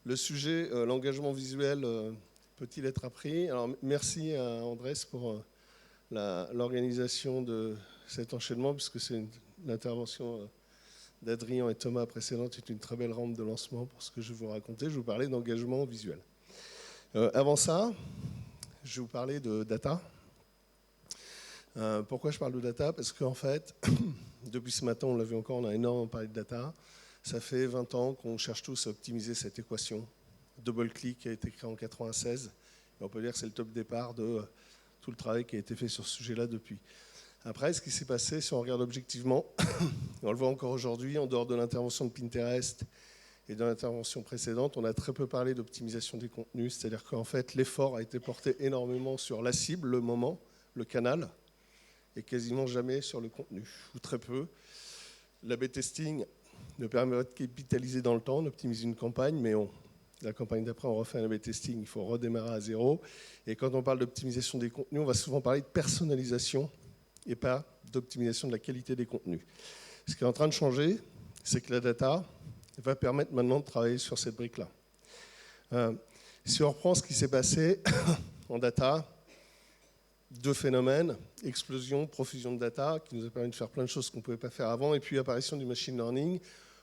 Le sujet, l'engagement visuel, peut-il être appris? Alors, merci à Andrés pour l'organisation de cet enchaînement, puisque c'est l'intervention d'Adrien et Thomas précédente est une très belle rampe de lancement pour ce que je vais vous raconter. Je vais vous parler d'engagement visuel. Avant ça, je vais vous parler de data. Pourquoi je parle de data? Parce qu'en fait, depuis ce matin, on l'a vu encore, on a énormément parlé de data. Ça fait 20 ans qu'on cherche tous à optimiser cette équation. DoubleClick qui a été créé en 1996. Et on peut dire que c'est le top départ de tout le travail qui a été fait sur ce sujet-là depuis. Après, ce qui s'est passé, si on regarde objectivement, on le voit encore aujourd'hui, en dehors de l'intervention de Pinterest et de l'intervention précédente, on a très peu parlé d'optimisation des contenus. C'est-à-dire qu'en fait, l'effort a été porté énormément sur la cible, le moment, le canal, et quasiment jamais sur le contenu, ou très peu. L'A/B testing ne permet pas de capitaliser dans le temps, on optimise une campagne, mais la campagne d'après, on refait un A/B testing, il faut redémarrer à zéro. Et quand on parle d'optimisation des contenus, on va souvent parler de personnalisation et pas d'optimisation de la qualité des contenus. Ce qui est en train de changer, c'est que la data va permettre maintenant de travailler sur cette brique-là. Si on reprend ce qui s'est passé en data, deux phénomènes, explosion, profusion de data, qui nous a permis de faire plein de choses qu'on ne pouvait pas faire avant, et puis apparition du machine learning.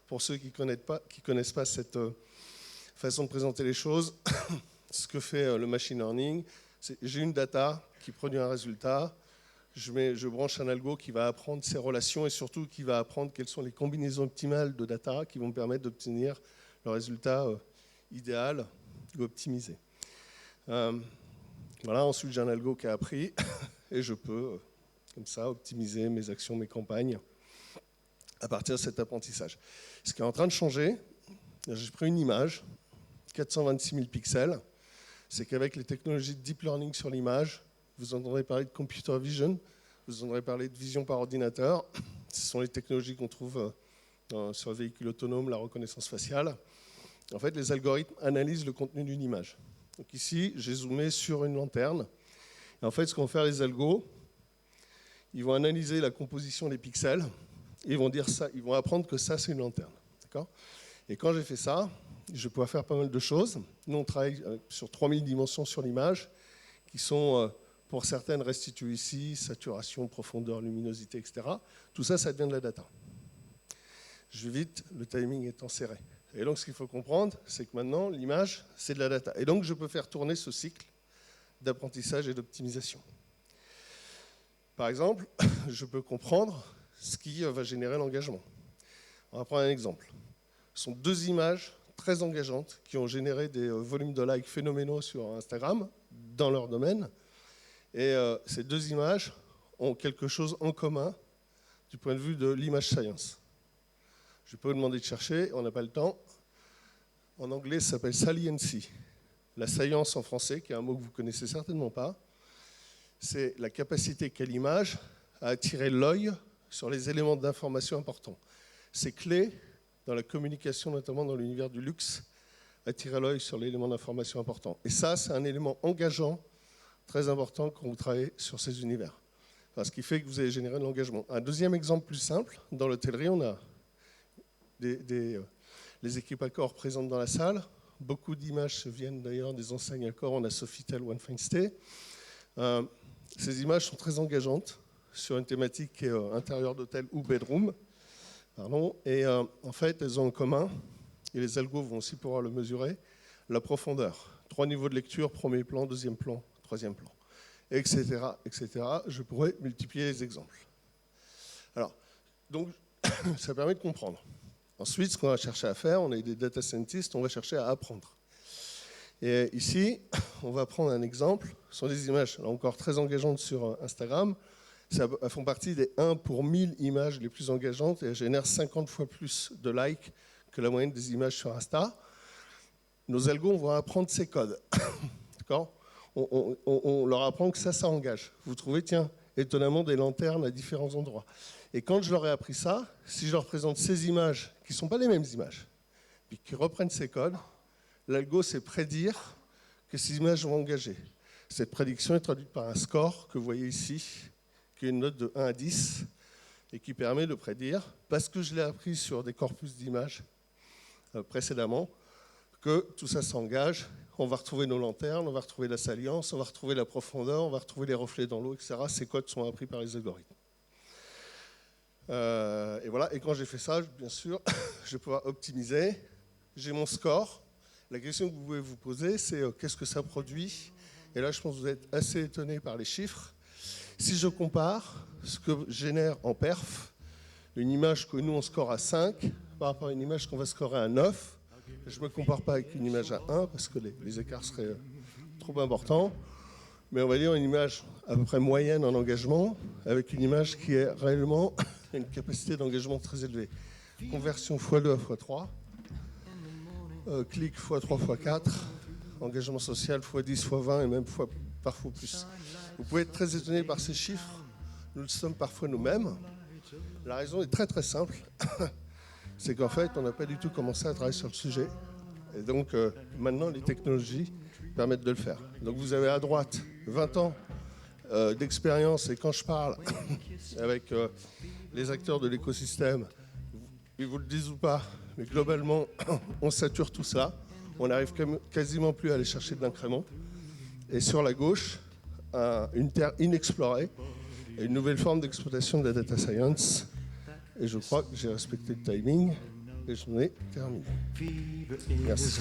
Pour ceux qui ne connaissent pas cette façon de présenter les choses, ce que fait le machine learning, c'est j'ai une data qui produit un résultat, je branche un algo qui va apprendre ces relations et surtout qui va apprendre quelles sont les combinaisons optimales de data qui vont me permettre d'obtenir le résultat idéal ou optimisé. Voilà, ensuite j'ai un algo qui a appris et je peux, comme ça, optimiser mes actions, mes campagnes à partir de cet apprentissage. Ce qui est en train de changer, j'ai pris une image, 426 000 pixels, c'est qu'avec les technologies de deep learning sur l'image, vous entendrez parler de computer vision, vous entendrez parler de vision par ordinateur, ce sont les technologies qu'on trouve sur les véhicules autonomes, la reconnaissance faciale. En fait, les algorithmes analysent le contenu d'une image. Donc ici, j'ai zoomé sur une lanterne. Et en fait, ce qu'ont fait les algos, ils vont analyser la composition des pixels et ils vont dire ça, ils vont apprendre que ça, c'est une lanterne. D'accord ? Et quand j'ai fait ça, je vais pouvoir faire pas mal de choses. Nous, on travaille sur 3000 dimensions sur l'image, qui sont, pour certaines, restituées ici, saturation, profondeur, luminosité, etc. Tout ça, ça devient de la data. Je vais vite, le timing étant serré. Et donc, ce qu'il faut comprendre, c'est que maintenant, l'image, c'est de la data. Et donc, je peux faire tourner ce cycle d'apprentissage et d'optimisation. Par exemple, je peux comprendre ce qui va générer l'engagement. On va prendre un exemple. Ce sont deux images très engageantes qui ont généré des volumes de likes phénoménaux sur Instagram, dans leur domaine. Et ces deux images ont quelque chose en commun du point de vue de l'image science. Je peux vous demander de chercher, on n'a pas le temps. En anglais, ça s'appelle saliency. La science en français, qui est un mot que vous ne connaissez certainement pas, c'est la capacité qu'a l'image à attirer l'œil sur les éléments d'information importants. C'est clé dans la communication, notamment dans l'univers du luxe, attirer l'œil sur l'élément d'information important. Et ça, c'est un élément engageant, très important quand vous travaillez sur ces univers. Enfin, ce qui fait que vous allez générer de l'engagement. Un deuxième exemple plus simple, dans l'hôtellerie, on a les équipes Accor présentes dans la salle. Beaucoup d'images viennent d'ailleurs des enseignes Accor. On a Sofitel, One Fine Stay. Ces images sont très engageantes sur une thématique qui est intérieur d'hôtel ou bedroom. Pardon. Et en fait, elles ont en commun, et les algos vont aussi pouvoir le mesurer, la profondeur. 3 niveaux de lecture, premier plan, deuxième plan, troisième plan, etc., etc. Je pourrais multiplier les exemples. Alors, donc, ça permet de comprendre. Ensuite, ce qu'on va chercher à faire, on est des data scientists, on va chercher à apprendre. Et ici, on va prendre un exemple. Ce sont des images, là encore, très engageantes sur Instagram. Elles font partie des 1 pour 1000 images les plus engageantes et elles génèrent 50 fois plus de likes que la moyenne des images sur Insta. Nos algos vont apprendre ces codes. D'accord ? On leur apprend que ça engage. Vous trouvez, tiens, étonnamment, des lanternes à différents endroits. Et quand je leur ai appris ça, si je leur présente ces images, qui ne sont pas les mêmes images, puis qui reprennent ces codes, l'algo sait prédire que ces images vont engager. Cette prédiction est traduite par un score que vous voyez ici, qui est une note de 1 à 10, et qui permet de prédire, parce que je l'ai appris sur des corpus d'images précédemment, que tout ça s'engage. On va retrouver nos lanternes, on va retrouver la salience, on va retrouver la profondeur, on va retrouver les reflets dans l'eau, etc. Ces codes sont appris par les algorithmes. Et voilà. Et quand j'ai fait ça, bien sûr, je vais pouvoir optimiser. J'ai mon score. La question que vous pouvez vous poser, c'est qu'est-ce que ça produit? Et là, je pense que vous êtes assez étonné par les chiffres. Si je compare ce que génère en perf une image que nous, on score à 5 par rapport à une image qu'on va scorer à 9, je ne me compare pas avec une image à 1 parce que les écarts seraient trop importants. Mais on va dire une image à peu près moyenne en engagement avec une image qui est réellement une capacité d'engagement très élevée. Conversion x2 à x3, clic x3 x4, engagement social x10 x20 et même parfois plus. Vous pouvez être très étonné par ces chiffres. Nous le sommes parfois nous-mêmes. La raison est très très simple. C'est qu'en fait, on n'a pas du tout commencé à travailler sur le sujet. Et donc, maintenant, les technologies permettent de le faire. Donc, vous avez à droite 20 ans d'expérience. Et quand je parle avec les acteurs de l'écosystème, ils vous le disent ou pas, mais globalement, on sature tout ça. On n'arrive quasiment plus à aller chercher de l'incrément. Et sur la gauche, une terre inexplorée et une nouvelle forme d'exploitation de la data science. Et je crois que j'ai respecté le timing et j'en ai terminé. Merci.